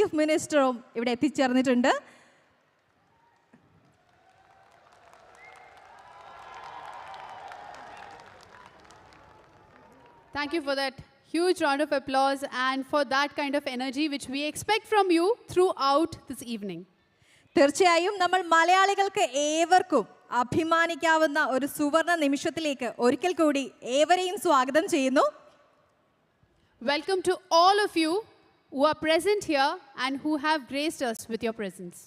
Chief മിനിസ്റ്ററും ഇവിടെ എത്തിച്ചേർന്നിട്ടുണ്ട്. Thank you for that huge round of applause and for that kind of energy which we expect from you throughout this evening. തീർച്ചയായും നമ്മൾ മലയാളികൾക്ക് ഏവർക്കും അഭിമാനിക്കാവുന്ന ഒരു സുവർണ നിമിഷത്തിലേക്ക് ഒരിക്കൽ കൂടി ഏവരെയും സ്വാഗതം ചെയ്യുന്നു. Welcome to all of you who are present here and who have graced us with your presence.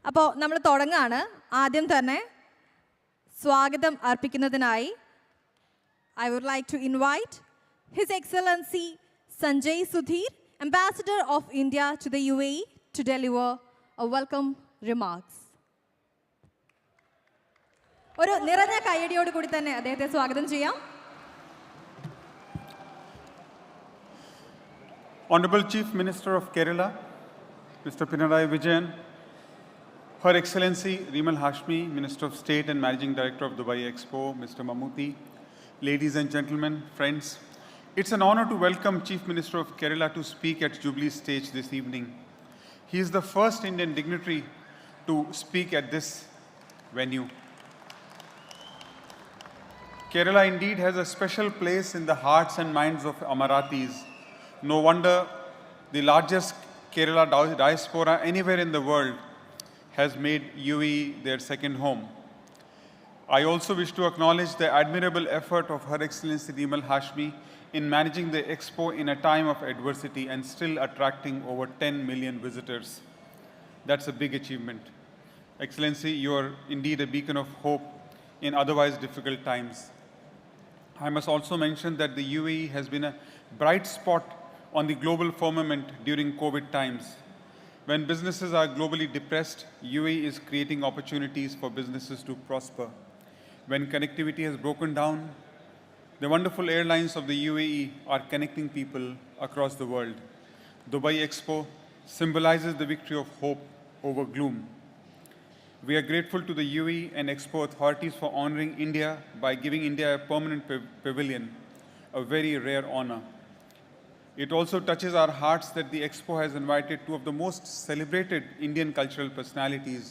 അപ്പോൾ നമ്മൾ തുടങ്ങാണ്. ആദ്യം തന്നെ സ്വാഗതം അർപ്പിക്കുന്നതിനായി I would like to invite His Excellency Sanjay Sudhir, Ambassador of India to the UAE, to deliver a welcome remarks. ഒരു നിറഞ്ഞ കയ്യടിയോട് കൂടി തന്നെ അദ്ദേഹത്തെ സ്വാഗതം ചെയ്യാം. Honorable Chief Minister of Kerala, Mr. Pinarayi Vijayan, Her Excellency Rimal Hashmi, Minister of State and Managing Director of Dubai Expo, Mr. Mammootty, ladies and gentlemen, friends, it's an honor to welcome Chief Minister of Kerala to speak at Jubilee Stage this evening. He is the first Indian dignitary to speak at this venue. Kerala indeed has a special place in the hearts and minds of Amaratis. No wonder the largest Kerala diaspora anywhere in the world has made UAE their second home. I also wish to acknowledge the admirable effort of Her Excellency Rimal Hashmi in managing the Expo in a time of adversity and still attracting over 10 million visitors. That's a big achievement. Excellency, you are indeed a beacon of hope in otherwise difficult times. I must also mention that the UAE has been a bright spot on the global firmament during COVID times. When businesses are globally depressed, UAE is creating opportunities for businesses to prosper. When connectivity has broken down, the wonderful airlines of the UAE are connecting people across the world. Dubai Expo symbolizes the victory of hope over gloom. We are grateful to the UAE and Expo authorities for honoring India by giving India a permanent pavilion, a very rare honor. It also touches our hearts that the Expo has invited two of the most celebrated Indian cultural personalities,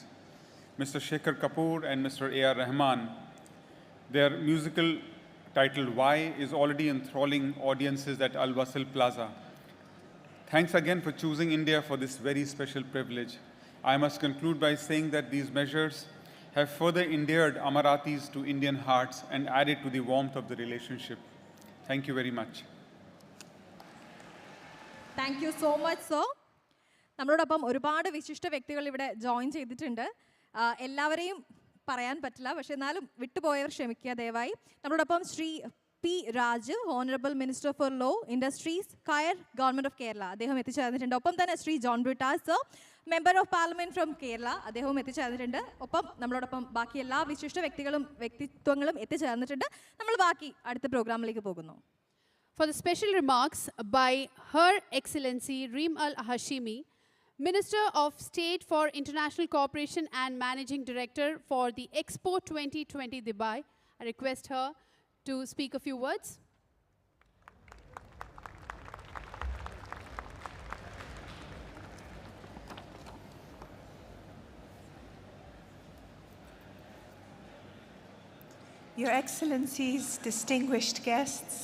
Mr. Shekhar Kapoor and Mr. A.R. Rahman. Their musical titled Why is already enthralling audiences at Al Wasl Plaza. Thanks again for choosing India for this very special privilege. I must conclude by saying that these measures have further endeared Amaratis to Indian hearts and added to the warmth of the relationship. Thank you very much. Thank you so much, sir. നമ്മളോടൊപ്പം ഒരുപാട് വിശിഷ്ട വ്യക്തികൾ ഇവിടെ join ചെയ്തിട്ടുണ്ട്. എല്ലാവരെയും പറയാൻ പറ്റില്ല, പക്ഷെ എന്നാലും വിട്ടുപോയവർ ക്ഷമിക്കുക ദയവായി. നമ്മളോടൊപ്പം Shri P Raj, honourable minister for law, industries, കയർ, ഗവൺമെൻറ് ഓഫ് കേരള, അദ്ദേഹം എത്തിച്ചേർന്നിട്ടുണ്ട്. ഒപ്പം തന്നെ Shri John Brittas sir, member of parliament from Kerala, അദ്ദേഹവും എത്തിച്ചേർന്നിട്ടുണ്ട്. ഒപ്പം നമ്മളോടൊപ്പം ബാക്കി എല്ലാ വിശിഷ്ട വ്യക്തിത്വങ്ങളും എത്തിച്ചേർന്നിട്ടുണ്ട്. നമ്മൾ ബാക്കി അടുത്ത പ്രോഗ്രാമിലേക്ക് പോകുന്നു. For the special remarks by Her Excellency Rimal Hashmi, Minister of State for International Cooperation and Managing Director for the Expo 2020 Dubai, I request her to speak a few words. Your Excellencies, distinguished guests,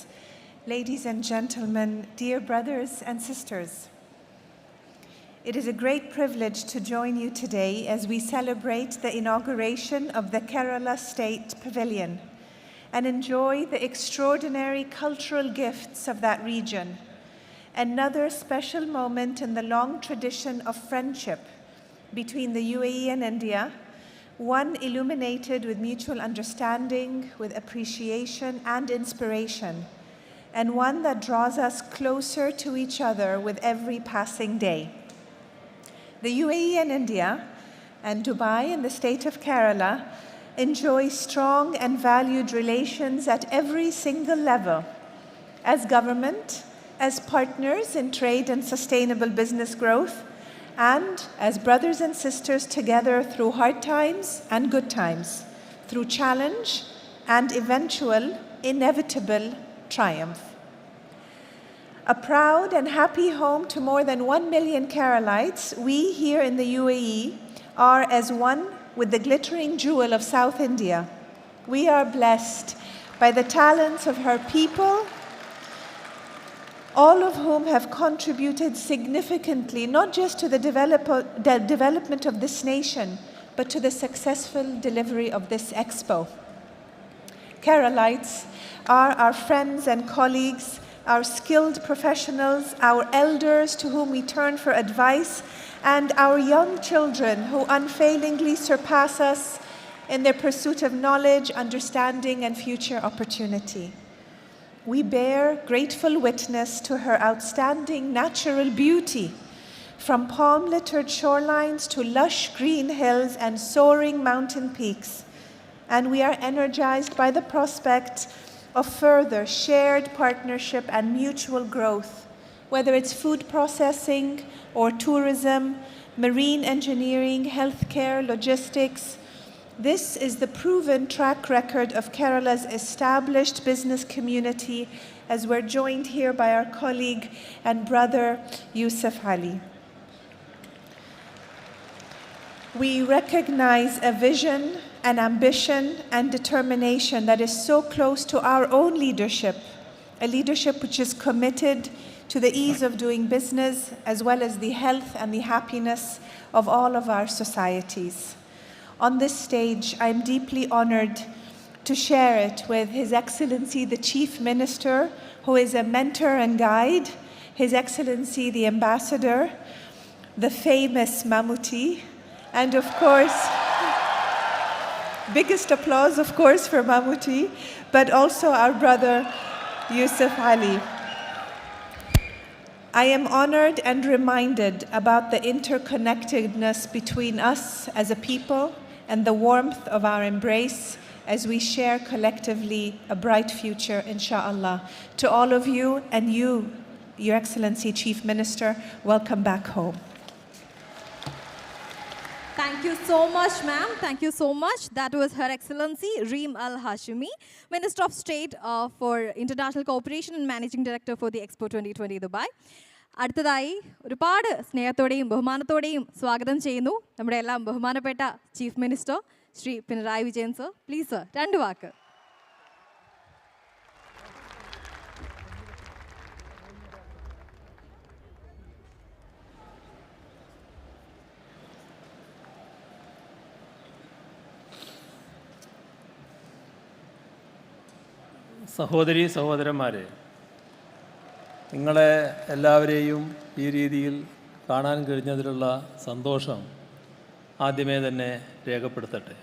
ladies and gentlemen, dear brothers and sisters, it is a great privilege to join you today as we celebrate the inauguration of the Kerala State Pavilion and enjoy the extraordinary cultural gifts of that region. Another special moment in the long tradition of friendship between the UAE and India, one illuminated with mutual understanding, with appreciation and inspiration, and one that draws us closer to each other with every passing day. The UAE and India, and Dubai and the state of Kerala, enjoy strong and valued relations at every single level, as government, as partners in trade and sustainable business growth, and as brothers and sisters together through hard times and good times, through challenge and eventual inevitable triumph. A proud and happy home to more than 1 million Keralites, we here in the UAE are as one with the glittering jewel of South India. We are blessed by the talents of her people, all of whom have contributed significantly, not just to the development of this nation, but to the successful delivery of this Expo. Keralites are our friends and colleagues, our skilled professionals, our elders to whom we turn for advice, and our young children who unfailingly surpass us in their pursuit of knowledge, understanding, and future opportunity. We bear grateful witness to her outstanding natural beauty, from palm-littered shorelines to lush green hills and soaring mountain peaks. And we are energized by the prospect of further shared partnership and mutual growth, whether it's food processing or tourism, marine engineering, healthcare, logistics. This is the proven track record of Kerala's established business community, as we're joined here by our colleague and brother, Yusuf Ali. We recognize a vision, an ambition, and determination that is so close to our own leadership, a leadership which is committed to the ease of doing business, as well as the health and the happiness of all of our societies. On this stage, I'm deeply honored to share it with His Excellency the Chief Minister, who is a mentor and guide, His Excellency the Ambassador, the famous Mammootty, and of course, biggest applause, of course, for Mammootty, but also our brother, Yusuf Ali. I am honored and reminded about the interconnectedness between us as a people and the warmth of our embrace as we share collectively a bright future, inshallah. To all of you and you, Your Excellency Chief Minister, welcome back home. Thank you so much, ma'am. Thank you so much. That was Her Excellency Reem Al Hashimi, Minister of State for International Cooperation and Managing Director for the Expo 2020 Dubai. അടുത്തതായി ഒരുപാട് സ്നേഹത്തോടെയും ബഹുമാനത്തോടെയും സ്വാഗതം ചെയ്യുന്നു നമ്മുടെ എല്ലാം ബഹുമാനപ്പെട്ട chief minister Shri Pinarayi Vijayan sir. Please sir, രണ്ട് വാക്ക്. സഹോദരീ സഹോദരന്മാരെ, നിങ്ങളെ എല്ലാവരെയും ഈ രീതിയിൽ കാണാൻ കഴിഞ്ഞതിലുള്ള സന്തോഷം ആദ്യമേ തന്നെ രേഖപ്പെടുത്തട്ടെ.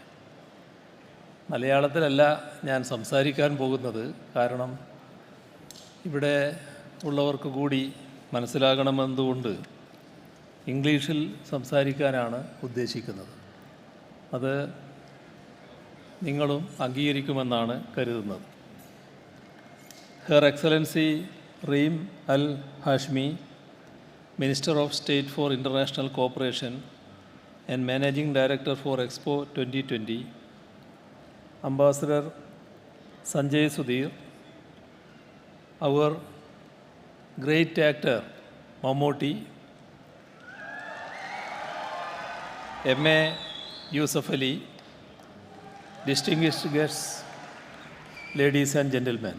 മലയാളത്തിലല്ല ഞാൻ സംസാരിക്കാൻ പോകുന്നത്, കാരണം ഇവിടെ ഉള്ളവർക്ക് കൂടി മനസ്സിലാകണമെന്നതുകൊണ്ട് ഇംഗ്ലീഷിൽ സംസാരിക്കാനാണ് ഉദ്ദേശിക്കുന്നത്. അത് നിങ്ങളും അംഗീകരിക്കുമെന്നാണ് കരുതുന്നത്. Her Excellency Reem Al Hashmi, Minister of State for International Cooperation and Managing Director for Expo 2020, Ambassador Sanjay Sudhir, our great actor Mammootty, M.A. Yusuf Ali, distinguished guests, ladies and gentlemen.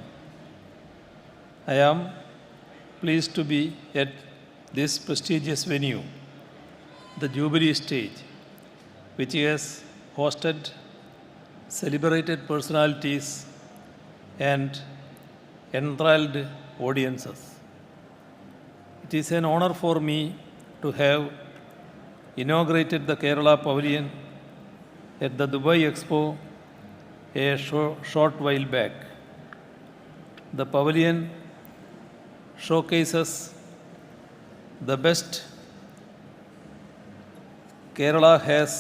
I am pleased to be at this prestigious venue, the Jubilee Stage, which has hosted celebrated personalities and enthralled audiences. It is an honor for me to have inaugurated the Kerala Pavilion at the Dubai Expo a short while back. The Pavilion showcases the best Kerala has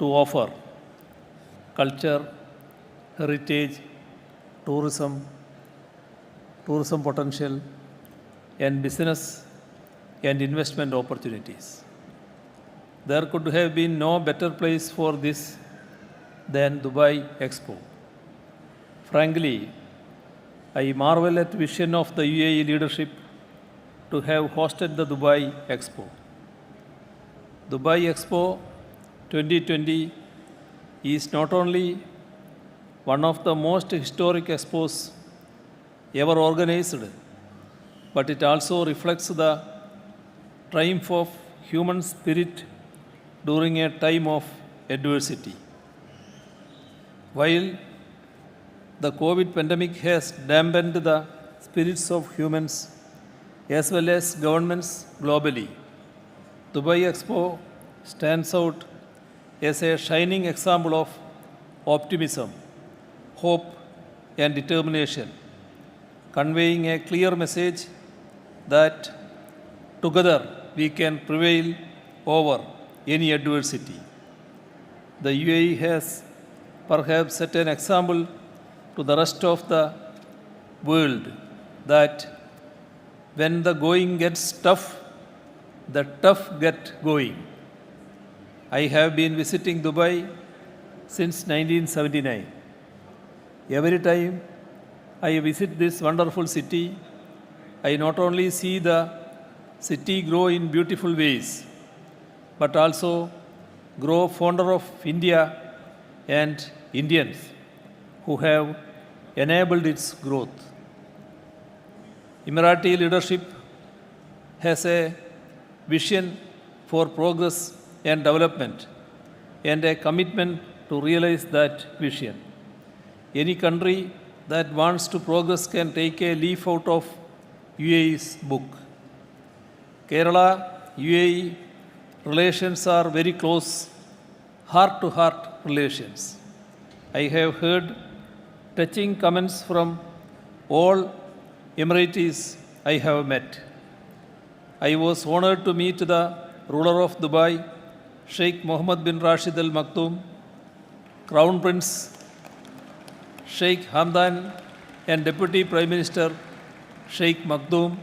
to offer: culture, heritage, tourism potential, and business and investment opportunities. There could have been no better place for this than Dubai Expo. Frankly, I marvel at the vision of the UAE leadership to have hosted the Dubai Expo. Dubai Expo 2020 is not only one of the most historic expos ever organized, but it also reflects the triumph of human spirit during a time of adversity. While the COVID pandemic has dampened the spirits of humans as well as governments globally, Dubai Expo stands out as a shining example of optimism, hope, and determination, conveying a clear message that together we can prevail over any adversity. The UAE has perhaps set an example to the rest of the world that when the going gets tough, the tough get going. I have been visiting Dubai since 1979. Every time I visit this wonderful city, I not only see the city grow in beautiful ways, but also grow fonder of India and Indians who have enabled its growth. Emirati leadership has a vision for progress and development and a commitment to realize that vision. Any country that wants to progress can take a leaf out of UAE's book. Kerala UAE relations are very close, heart-to-heart relations. I have heard touching comments from all Emiratis I have met. I was honored to meet the ruler of Dubai, Sheikh Mohammed bin Rashid Al Maktoum, Crown Prince Sheikh Hamdan, and Deputy Prime Minister Sheikh Maktoum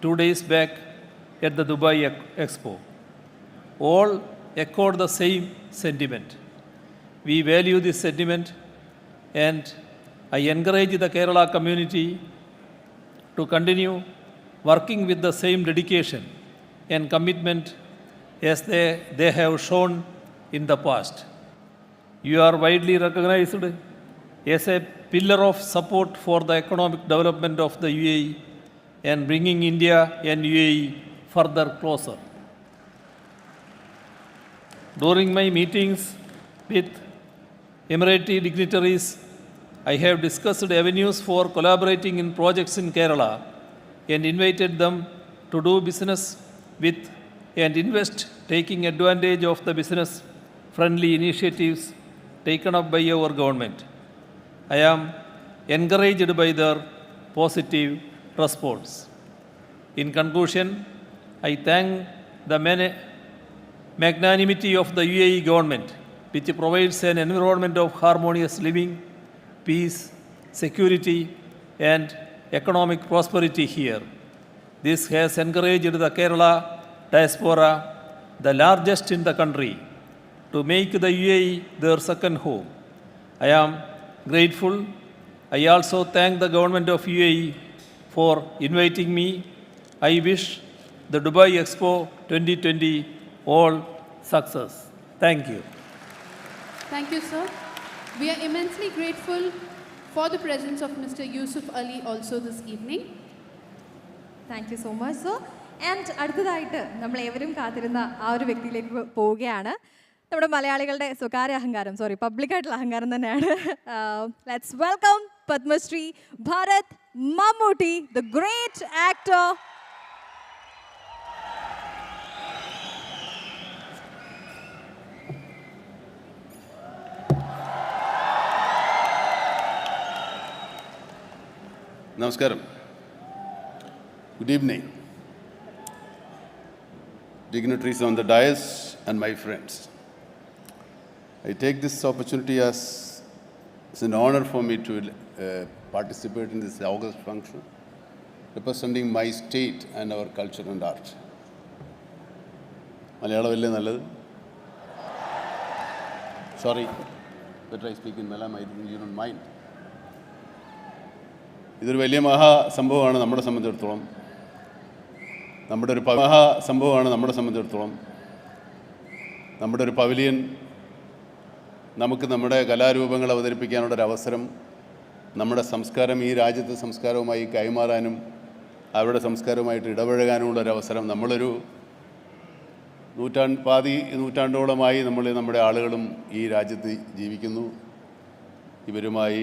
2 days back at the Dubai Expo. All echoed the same sentiment. We value this sentiment, and I encourage the Kerala community to continue working with the same dedication and commitment as they have shown in the past. You are widely recognized as a pillar of support for the economic development of the UAE and bringing India and UAE further closer. During my meetings with Emirati dignitaries, I have discussed avenues for collaborating in projects in Kerala and invited them to do business with and invest, taking advantage of the business-friendly initiatives taken up by our government. I am encouraged by their positive response. In conclusion, I thank the magnanimity of the UAE government, which provides an environment of harmonious living, peace, security, and economic prosperity here. This has encouraged the Kerala diaspora, the largest in the country, to make the UAE their second home. I am grateful. I also thank the government of UAE for inviting me. I wish the Dubai Expo 2020 all success. Thank you. Thank you, sir. We are immensely grateful for the presence of Mr. Yusuf Ali also this evening. Thank you so much sir. And അടുത്തതായിട്ട് നമ്മൾ ഏവരും കാത്തിരുന്ന ആ ഒരു വ്യക്തിയിലേക്ക് പോവുകയാണ്. നമ്മുടെ മലയാളികളുടെ സ്വകാര്യ അഹങ്കാരം, സോറി പബ്ലിക്കായിട്ടുള്ള അഹങ്കാരം തന്നെയാണ്. Let's welcome Padmashri Bharat Mammootty, the great actor. Namaskaram. Good evening. Dignitaries on the dais and my friends. I take this opportunity as an honor for me to participate in this August function, representing my state and our culture and art. Malayalam ille nallathu? Sorry, better I speak in Malayalam, you don't mind. ഇതൊരു വലിയ മഹാസംഭവമാണ് നമ്മളെ സംബന്ധിച്ചിടത്തോളം. മഹാസംഭവമാണ് നമ്മളെ സംബന്ധിച്ചിടത്തോളം. നമ്മുടെ ഒരു pavilion നമുക്ക് നമ്മുടെ കലാരൂപങ്ങൾ അവതരിപ്പിക്കാനുള്ളൊരവസരം, നമ്മുടെ സംസ്കാരം ഈ രാജ്യത്തെ സംസ്കാരവുമായി കൈമാറാനും അവരുടെ സംസ്കാരവുമായിട്ട് ഇടപഴകാനുമുള്ളൊരവസരം. നമ്മളൊരു നൂറ്റാണ്ടോളമായി നമ്മുടെ ആളുകളും ഈ രാജ്യത്ത് ജീവിക്കുന്നു. ഇവരുമായി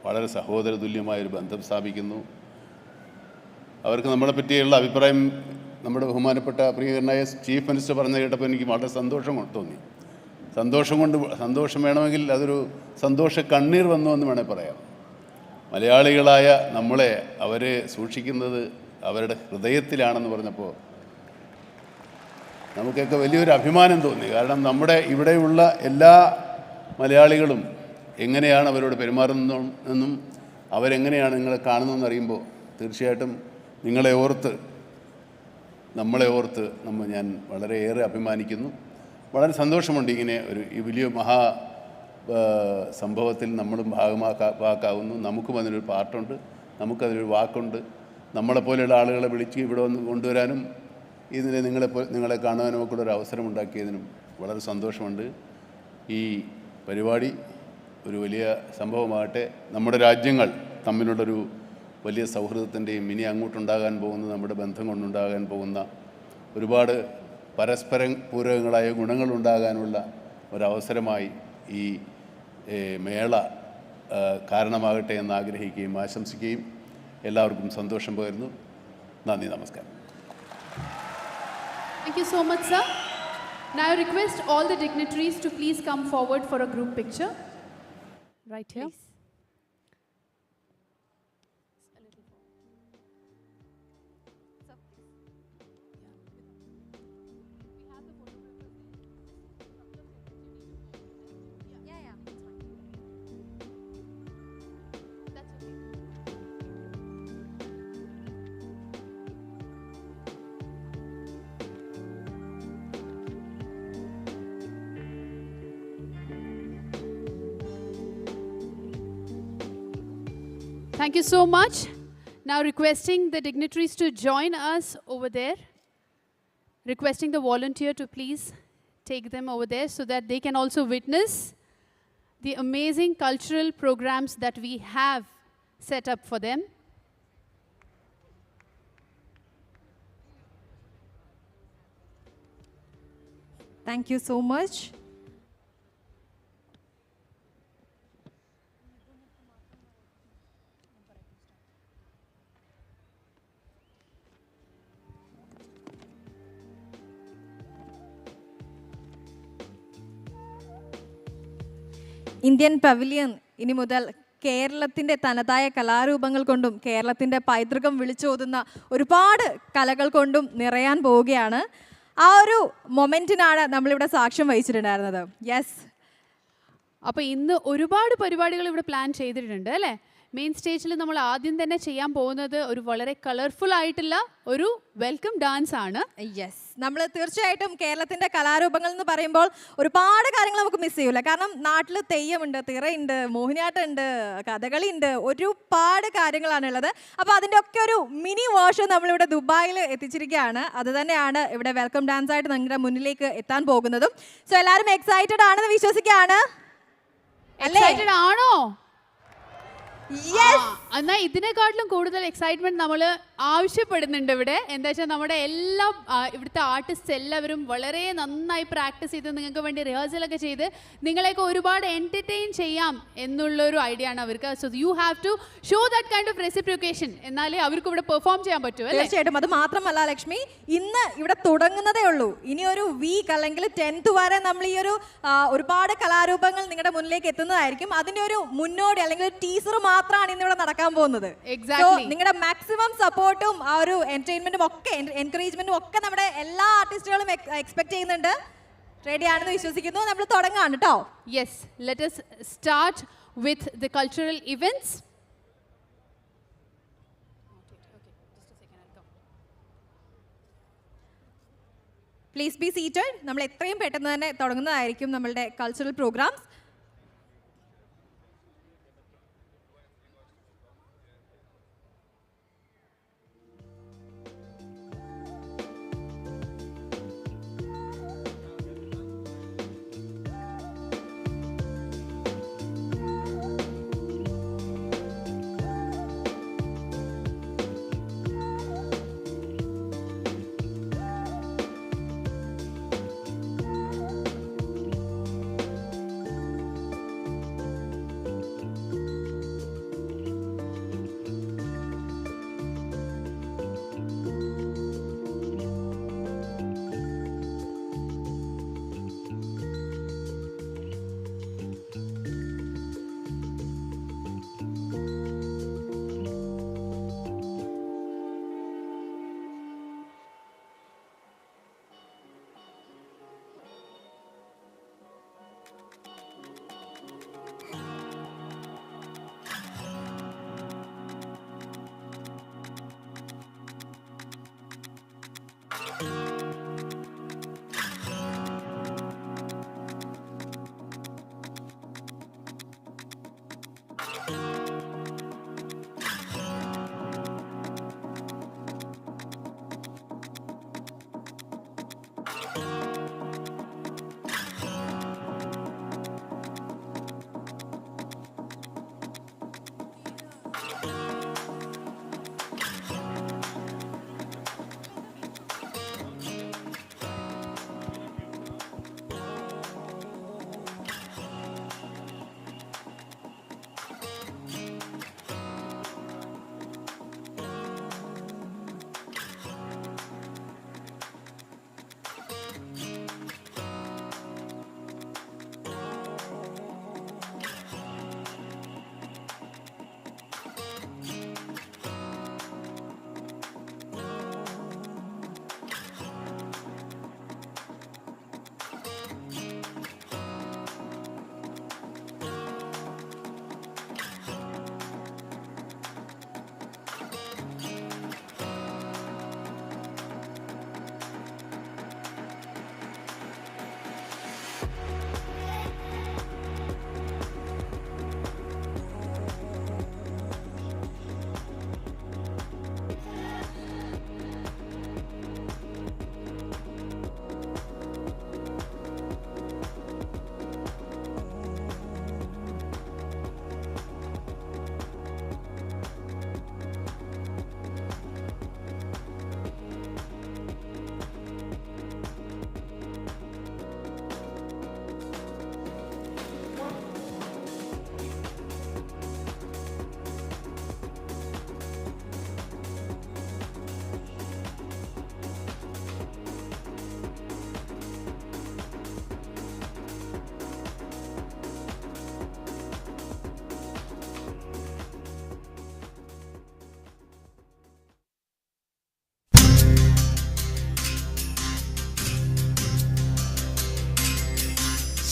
വളരെ സഹോദരതുല്യമായൊരു ബന്ധം സ്ഥാപിക്കുന്നു. അവർക്ക് നമ്മളെ പറ്റിയുള്ള അഭിപ്രായം നമ്മുടെ ബഹുമാനപ്പെട്ട പ്രിയങ്കരനായ ചീഫ് മിനിസ്റ്റർ പറഞ്ഞു കേട്ടപ്പോൾ എനിക്ക് വളരെ സന്തോഷം തോന്നി. സന്തോഷം വേണമെങ്കിൽ അതൊരു സന്തോഷ കണ്ണീർ വന്നു എന്ന് വേണേൽ പറയാം. മലയാളികളായ നമ്മളെ അവരെ സൂക്ഷിക്കുന്നത് അവരുടെ ഹൃദയത്തിലാണെന്ന് പറഞ്ഞപ്പോൾ നമുക്കൊക്കെ വലിയൊരു അഭിമാനം തോന്നി. കാരണം നമ്മുടെ ഇവിടെയുള്ള എല്ലാ മലയാളികളും എങ്ങനെയാണ് അവരോട് പെരുമാറുന്നതെന്നും അവരെങ്ങനെയാണ് നിങ്ങളെ കാണുന്നതെന്ന് അറിയുമ്പോൾ തീർച്ചയായിട്ടും നമ്മളെ ഓർത്ത് ഞാൻ വളരെയേറെ അഭിമാനിക്കുന്നു. വളരെ സന്തോഷമുണ്ട് ഇങ്ങനെ ഈ വലിയ സംഭവത്തിൽ നമ്മളും ഭാഗമാക്കാവുന്നു. നമുക്കും അതിനൊരു പാർട്ടുണ്ട്, നമുക്കതിനൊരു വാക്കുണ്ട്. നമ്മളെപ്പോലെയുള്ള ആളുകളെ വിളിച്ച് ഇവിടെ വന്ന് കൊണ്ടുവരാനും ഇതിനെ നിങ്ങളെ കാണുവാനും ഒക്കെ ഒരു അവസരം ഉണ്ടാക്കിയതിനും വളരെ സന്തോഷമുണ്ട്. ഈ പരിപാടി ഒരു വലിയ സംഭവമാകട്ടെ. നമ്മുടെ രാജ്യങ്ങൾ തമ്മിലുള്ളൊരു വലിയ സൗഹൃദത്തിൻ്റെയും ഇനി അങ്ങോട്ടുണ്ടാകാൻ പോകുന്ന നമ്മുടെ ബന്ധം കൊണ്ടുണ്ടാകാൻ പോകുന്ന ഒരുപാട് പരസ്പരം പൂരകങ്ങളായ ഗുണങ്ങളുണ്ടാകാനുള്ള ഒരവസരമായി ഈ മേള കാരണമാകട്ടെ എന്ന് ആഗ്രഹിക്കുകയും ആശംസിക്കുകയും എല്ലാവർക്കും സന്തോഷം പകരുന്നു. നന്ദി, നമസ്കാരം. Thank you so much, sir. Now I request all the dignitaries to please come forward for a group picture. Right here. Please. Thank you so much. Now requesting the dignitaries to join us over there. Requesting the volunteer to please take them over there so that they can also witness the amazing cultural programs that we have set up for them. Thank you so much. Indian pavilion ഇനി മുതൽ കേരളത്തിൻ്റെ തനതായ കലാരൂപങ്ങൾ കൊണ്ടും കേരളത്തിൻ്റെ പൈതൃകം വിളിച്ചോതുന്ന ഒരുപാട് കലകൾ കൊണ്ടും നിറയാൻ പോവുകയാണ്. ആ ഒരു മൊമെൻറ്റിനാണ് നമ്മളിവിടെ സാക്ഷ്യം വഹിച്ചിട്ടുണ്ടായിരുന്നത്. യെസ്, അപ്പോൾ ഇന്ന് ഒരുപാട് പരിപാടികൾ ഇവിടെ പ്ലാൻ ചെയ്തിട്ടുണ്ട് അല്ലേ? മെയിൻ സ്റ്റേജിൽ നമ്മൾ ആദ്യം തന്നെ ചെയ്യാൻ പോകുന്നത് ഒരു വളരെ കളർഫുൾ ആയിട്ടുള്ള ഒരു വെൽക്കം ഡാൻസ് ആണ്. യെസ്, നമ്മൾ തീർച്ചയായിട്ടും കേരളത്തിൻ്റെ കലാരൂപങ്ങൾ എന്ന് പറയുമ്പോൾ ഒരുപാട് കാര്യങ്ങൾ നമുക്ക് മിസ് ചെയ്യൂല. കാരണം നാട്ടിൽ തെയ്യമുണ്ട്, തിറയുണ്ട്, മോഹിനിയാട്ടമുണ്ട്, കഥകളി ഉണ്ട്, ഒരുപാട് കാര്യങ്ങളാണുള്ളത്. അപ്പോൾ അതിൻ്റെ ഒക്കെ ഒരു മിനി വേർഷൻ നമ്മളിവിടെ ദുബായിൽ എത്തിച്ചിരിക്കുകയാണ്. അത് തന്നെയാണ് ഇവിടെ വെൽക്കം ഡാൻസ് ആയിട്ട് നിങ്ങളുടെ മുന്നിലേക്ക് എത്താൻ പോകുന്നതും. സോ എല്ലാവരും എക്സൈറ്റഡ് ആണെന്ന് വിശ്വസിക്കുകയാണ്. എക്സൈറ്റഡ് ആണോ? യെസ്. എന്നാൽ ഇതിനെക്കാട്ടിലും കൂടുതൽ എക്സൈറ്റ്മെന്റ് നമ്മൾ ആവശ്യപ്പെടുന്നുണ്ട് ഇവിടെ. എന്താ വെച്ചാൽ നമ്മുടെ എല്ലാ ഇവിടുത്തെ ആർട്ടിസ്റ്റ് എല്ലാവരും വളരെ നന്നായി പ്രാക്ടീസ് ചെയ്ത് നിങ്ങൾക്ക് വേണ്ടി റിഹേഴ്സലൊക്കെ ചെയ്ത് നിങ്ങളെയൊക്കെ ഒരുപാട് എൻ്റർടൈൻ ചെയ്യാം എന്നുള്ളൊരു ഐഡിയ ആണ് അവർക്ക്. So you have to show that kind of reciprocation, എന്നാലേ അവർക്ക് ഇവിടെ പെർഫോം ചെയ്യാൻ പറ്റൂ. തീർച്ചയായിട്ടും. അത് മാത്രമല്ല ലക്ഷ്മി, ഇന്ന് ഇവിടെ തുടങ്ങുന്നതേ ഉള്ളൂ. ഇനി ഒരു വീക്ക് അല്ലെങ്കിൽ 10th വരെ നമ്മൾ ഈ ഒരു ഒരുപാട് കലാരൂപങ്ങൾ നിങ്ങളുടെ മുന്നിലേക്ക് എത്തുന്നതായിരിക്കും. അതിൻ്റെ ഒരു മുന്നോടി അല്ലെങ്കിൽ ഒരു ടീസർ മാത്രമാണ് ഇന്നിവിടെ നടക്കാൻ പോകുന്നത്. നിങ്ങളുടെ മാക്സിമം സപ്പോർട്ടും ആ ഒരു എന്റർടൈൻമെന്റും ഒക്കെ എൻകറേജ്മെന്റും ഒക്കെ നമ്മുടെ എല്ലാ ആർട്ടിസ്റ്റുകളും എക്സ്പെക്ട് ചെയ്യുന്നുണ്ട്. റെഡി ആണെന്ന് വിശ്വസിക്കുന്നു. നമ്മൾ തുടങ്ങാണ് കേട്ടോ. Yes, let us start with the cultural events. Please be seated. നമ്മൾ എത്രയും പെട്ടെന്ന് തന്നെ തുടങ്ങുന്നതായിരിക്കും നമ്മളുടെ കൾച്ചറൽ പ്രോഗ്രാംസ്.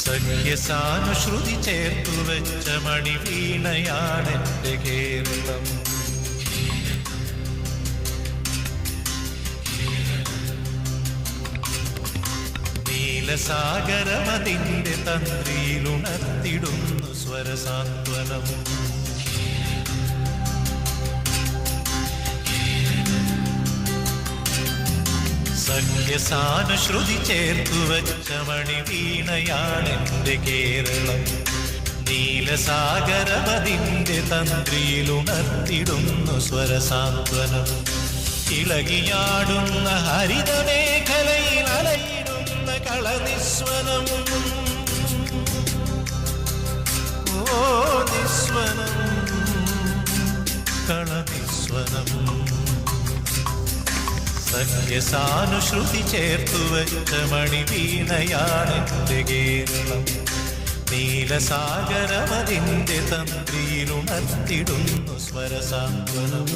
സഖ്യസാനുശ്രുതി ചേർത്തു വെച്ച മണിവീണയാണെന്റെ കേരളം. നീലസാഗരമതിന്റെ തന്ത്രിയിലുണർത്തിടുന്നു സ്വരസാന്ത്വനം. സഖ്യസാനുശ്രുതി ചേർത്തു വച്ച മണിവീണയാണെന്റെ കേരളം. നീലസാഗരമതിന്റെ തന്ത്രിയിലുണർത്തിടുന്നു സ്വരസാന്ത്വനം. ഇളകിയാടുന്ന ഹരിതമേഖലയിൽ അലയിടുന്ന കളനിസ്വനം. ഓ നിസ്വനം, കളനിസ്വനം. സഖ്യസാനുശ്രുതി ചേർത്തു വെച്ച മണിവീണയാണെന്റെ കേരളം. നീലസാഗരമതിന്റെ തന്ത്രിയിലുണർത്തിടുന്നു സ്വരസാന്ത്വനം.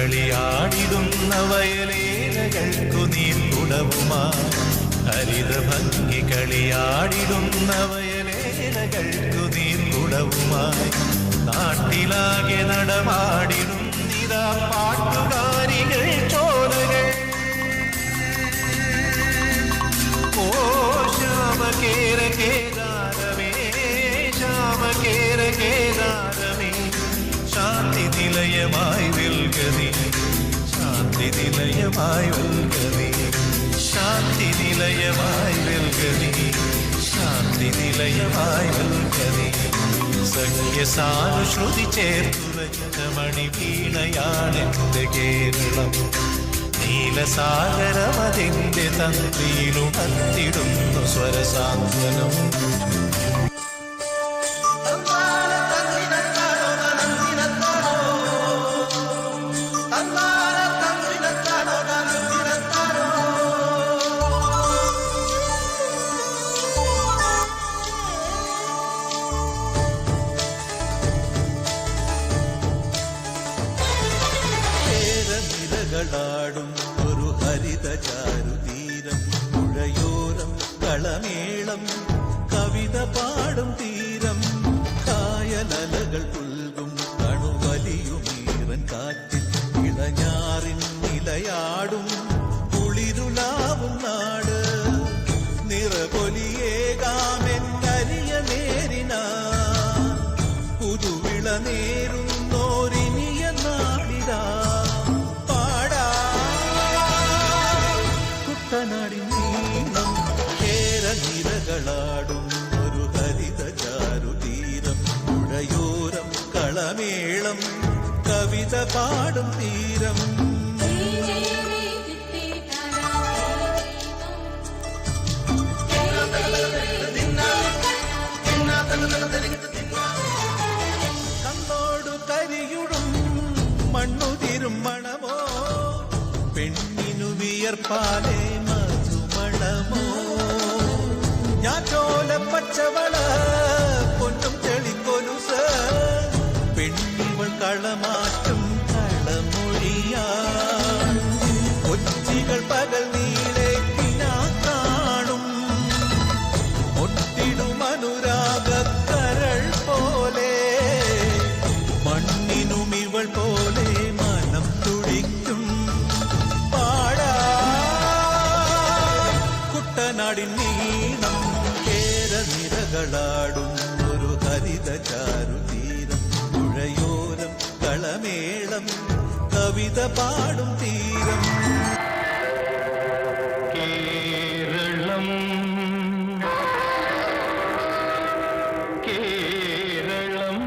ഹരിതഭംഗികളിയാടിടുന്ന വയലേലകൾക്കു നീർക്കുടവുമായി. ഹരിതഭംഗികളിയാടിടുന്ന വയലേലകൾക്കു നീർക്കുടവുമായി. നാട്ടിലാകെ നടമാടിടുന്നിതാ പാട്ടുകാരികൾ ചോലകൾ. ഓ ശ്യാമകേര കേദാരമേ, ശ്യാമകേര കേദാരമേ. ശാന്തി നിലയമായി വെൽകതി, ശാന്തി നിലയമായി വെൽകതി. ശാന്തി നിലയമായി വെൽകതി, ശാന്തി നിലയമായി വെൽകതി. സഖ്യസാനുശ്രുതി ചേർത്തു വെച്ച മണിവീണയാണെന്റെ കേരളം. നീലസാഗരമതിൻ്റെ തന്ത്രിയിലുണർത്തിടുന്നു സ്വരസാന്ത്വനം. ാടും ഒരു ഹരിത ചാരുതീരം, പുഴയോരം കളമേളം കവിത പാടും തീരം, കായലലകൾ പുൽകും കണുവലിയുമീറൻ കാറ്റിൽ ഇളഞ്ഞാറിൻ നിലയാടും കുളിരുലാവും നാട്, നിറകൊലിയേകാമെന്നരിയ നേരിന പുതുവിള നേരുന്നോരിനിയ നാടിതാ. കുട്ടനാടിനീളം കേരനിരകളാടും ഒരു ഹരിത ചാരുതീരം, പുഴയോരം കളമേളം കവിത പാടും തീരം. കണ്ണോടു കരിയുടും മണ്ണുതിരും മണമോ, പെണ്ണിനു വിയർപ്പാലേ മധുമണമോ, ഞാറ്റോല പച്ചവള പൊന്നും ചെളിക്കൊലുസ്, പെണ്ണിവൾ കളമാറ്റും കളമൊഴിയാ, കൊച്ചികൾ പകൽ നീളെ കാണും, ഒട്ടിടും അനുരാഗക്കരൾ പോലെ, മണ്ണിനും ഇവൾ പോലെ മനം തുടിക്കും. കുട്ടനാടിൻ നീളം കേരനിരകളാടും ഒരു ഹരിത ചാരുതീരം, പുഴയോരം കളമേളം കവിത പാടും തീരം. കേരളം കേരളം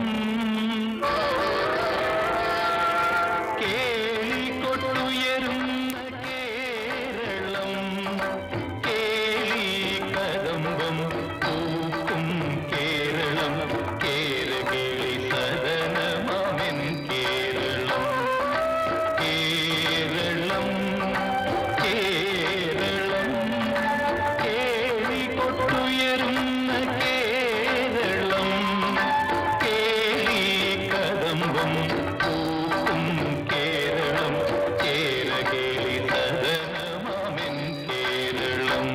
കേളികൊട്ടുയരുന്ന കേരളം, കേളികദംബം പൂക്കും കേരളം, കേരകിളി സദനമാമെൻ കേരളം. കേരളം കേരളം കേളികൊട്ടുയരുന്ന കേരളം, കേളികദംബം പൂക്കും കേരളം, കേരകിളി സദനമാമെൻ കേരളം.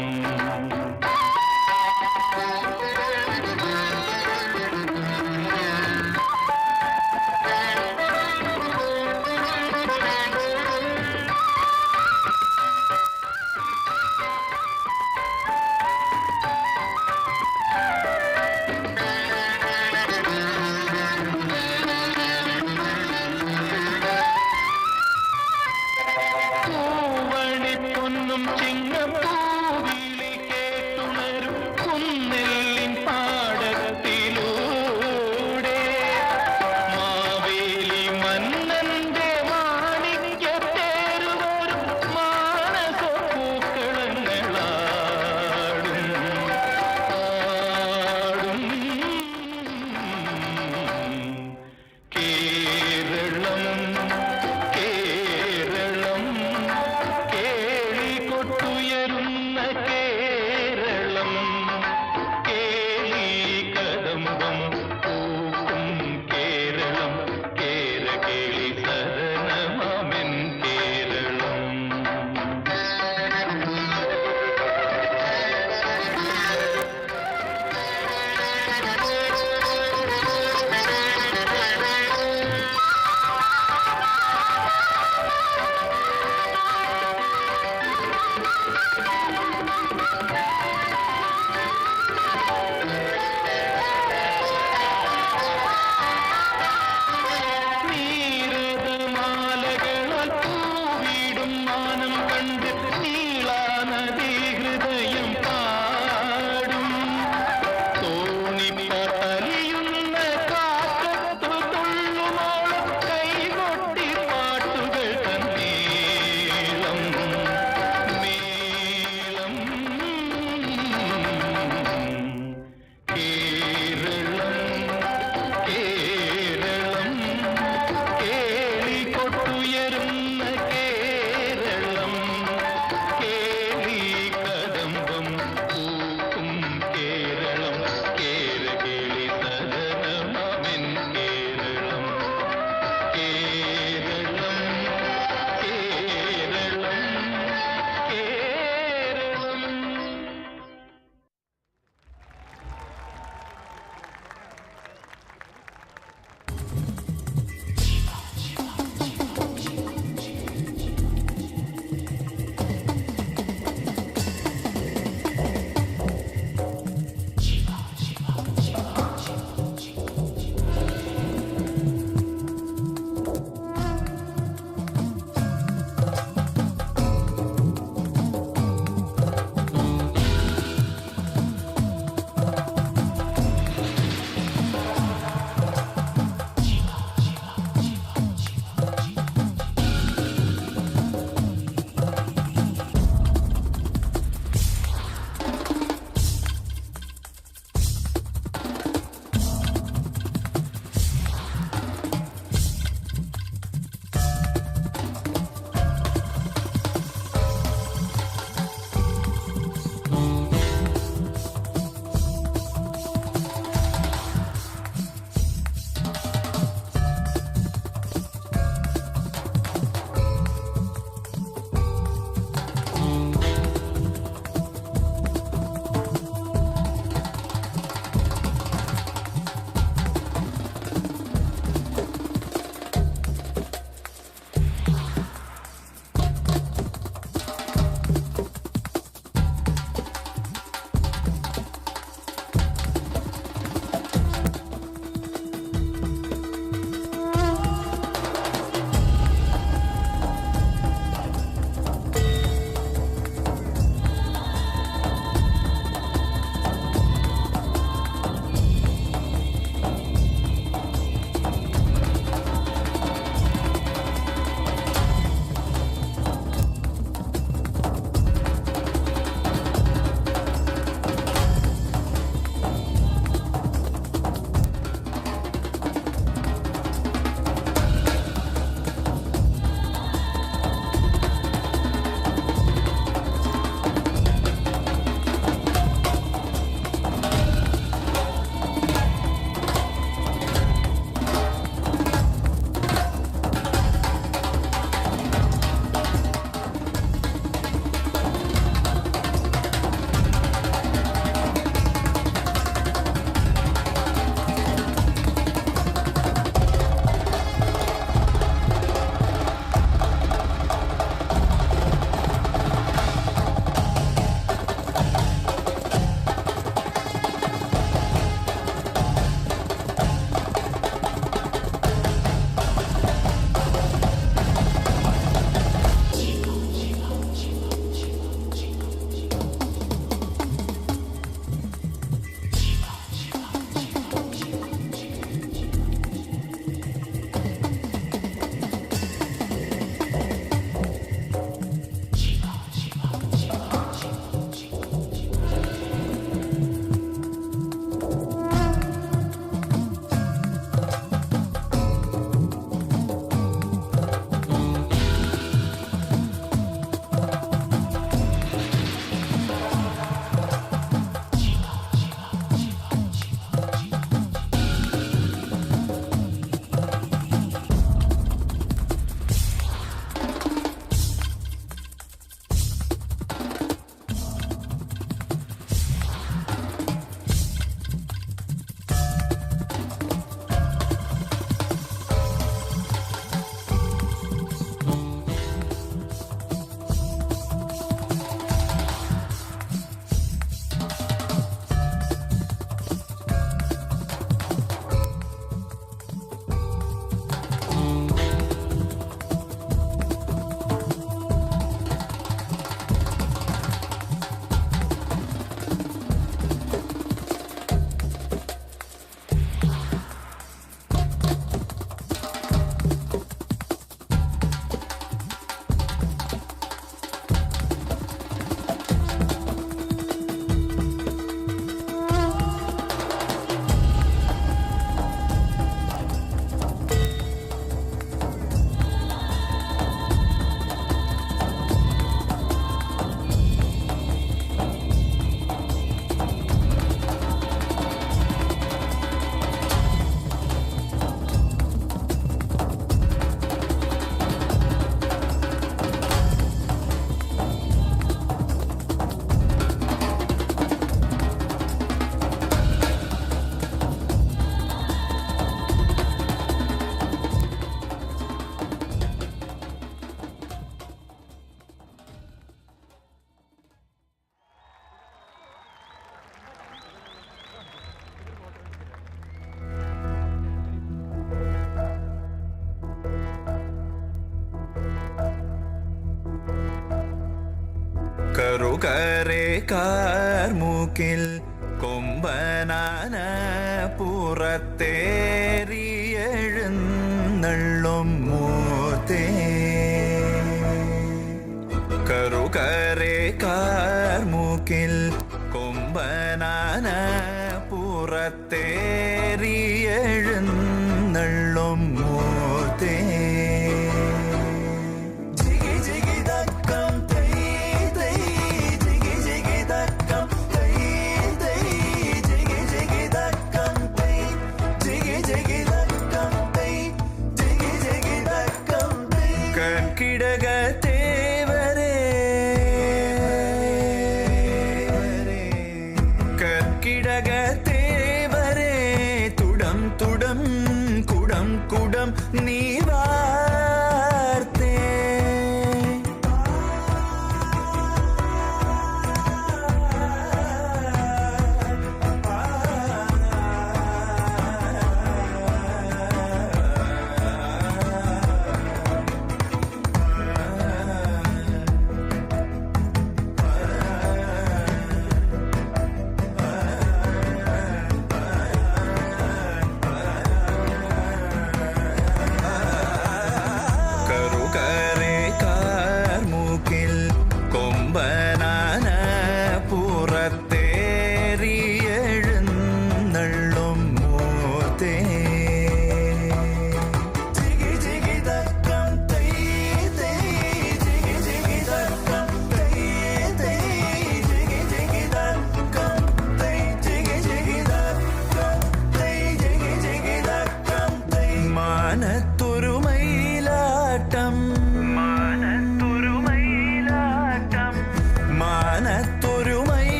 കറുകരെ കാർമൂക്കിൽ കൊമ്പനാന പുറത്തേറിയെഴുന്നള്ളും മൂർത്തേ കറുകരെ കാർമൂക്കിൽ കൊമ്പനാന പുറത്തേറിയെഴുന്നള്ളും മൂർത്തേ ജിഗി ജിഗി ദക്കം തൈ തൈ ജിഗി ജിഗി ദക്കം തൈ തൈ ജിഗി ജിഗി ദക്കം തൈ ജിഗി ജിഗി ദക്കം തൈ ജിഗി ജിഗി ദക്കം തൈ കൺകിടകത്തേവരേ കർക്കിടകത്തേവരേ തുടം തുടം കുടം കുടം നീ വാർത്തേ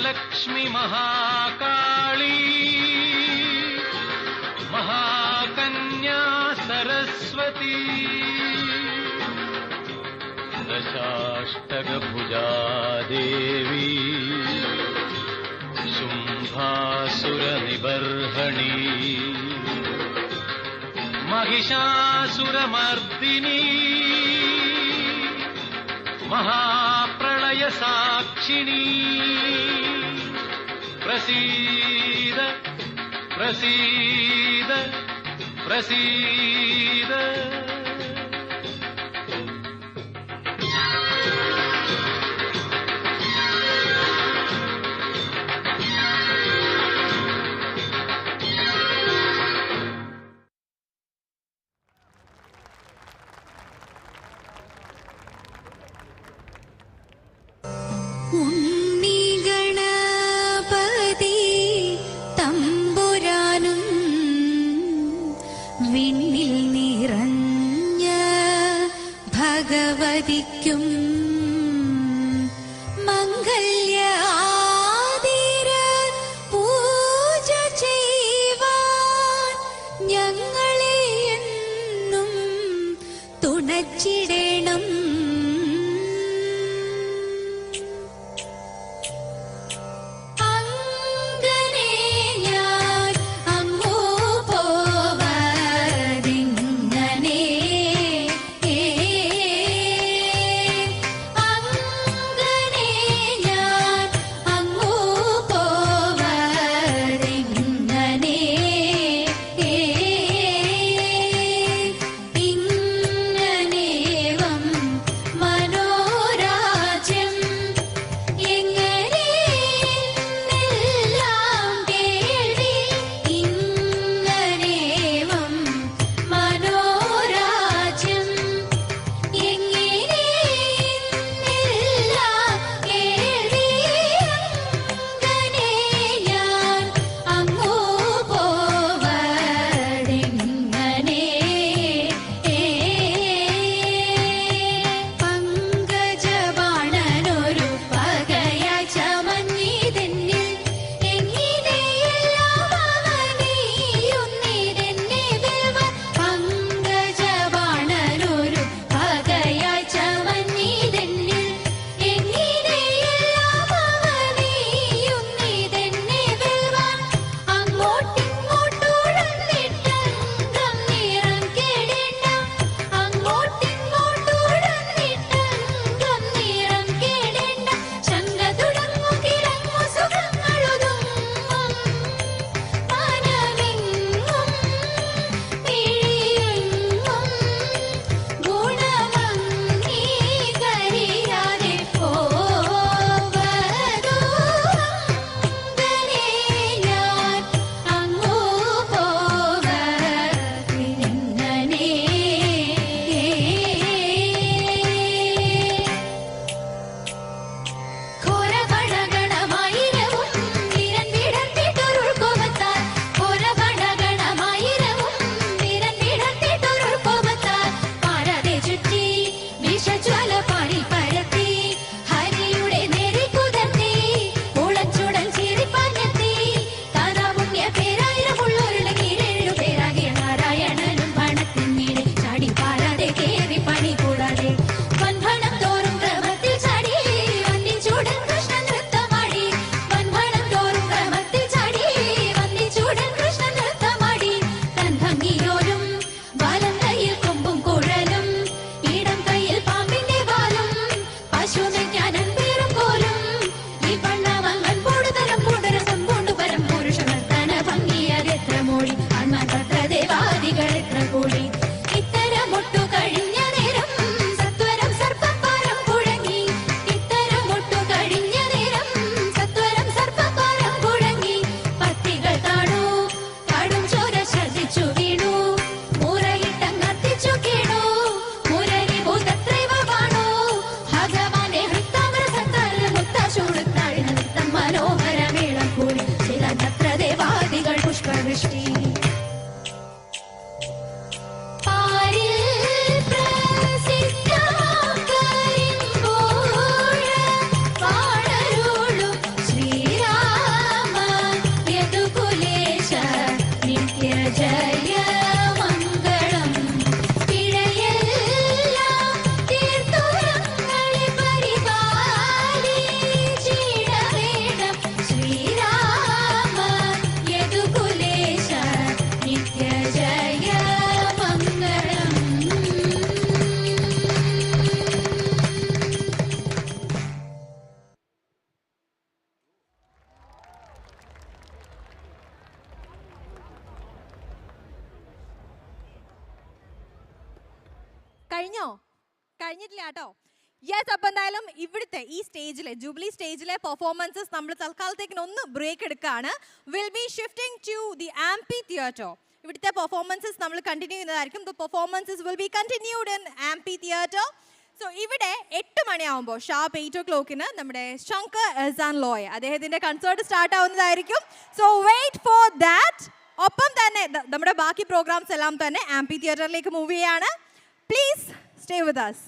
लक्ष्मी महाकाली महाकन्या सरस्वती दशाष्टकभुजा देवी शुम्भासुरनिबर्हणी महिषासुरमर्दिनी महाप्रलयसाक्षिणी प्रसीद प्रसीद प्रसीद വിണ്ണിൽ നിറഞ്ഞ ഭഗവതിക്കും മംഗല്യ ആതിര പൂജ ചെയ്യുവാൻ ഞങ്ങളെ എന്നും തുണച്ചിടണം. ജയ മംഗളം പിഴയെല്ലാം തീർത്തുരങ്ങളെ പരിപാലിച്ചിടവേണം ശ്രീരാമ യദുകുലേശ നിത്യ ജയ മംഗളം. കഴിഞ്ഞിട്ടില്ല കേട്ടോ. യെസ്, അപ്പം എന്തായാലും ഇവിടുത്തെ ഈ സ്റ്റേജിലെ ജൂബിലി സ്റ്റേജിലെ പെർഫോമൻസസ് നമ്മൾ തൽക്കാലത്തേക്ക് ഒന്ന് ബ്രേക്ക് എടുക്കുകയാണ്. Will be shifting to the amphitheatre. ഇവിടുത്തെ പെർഫോമൻസസ് നമ്മൾ കണ്ടിന്യൂ ചെയ്യുന്നതായിരിക്കും. The performances will be continued in amphitheatre. So ഇവിടെ 8 മണിയാവുമ്പോൾ ഷാർപ്പ് 8 o'clock നമ്മുടെ ശങ്കർ എഹ്സാൻ ലോയ് അദ്ദേഹത്തിൻ്റെ കൺസേർട്ട് സ്റ്റാർട്ട് ആവുന്നതായിരിക്കും. So wait for that. ഒപ്പം തന്നെ നമ്മുടെ ബാക്കി പ്രോഗ്രാംസ് എല്ലാം തന്നെ ആംപി തിയേറ്ററിലേക്ക് മൂവ് ചെയ്യാണ്. Please stay with us.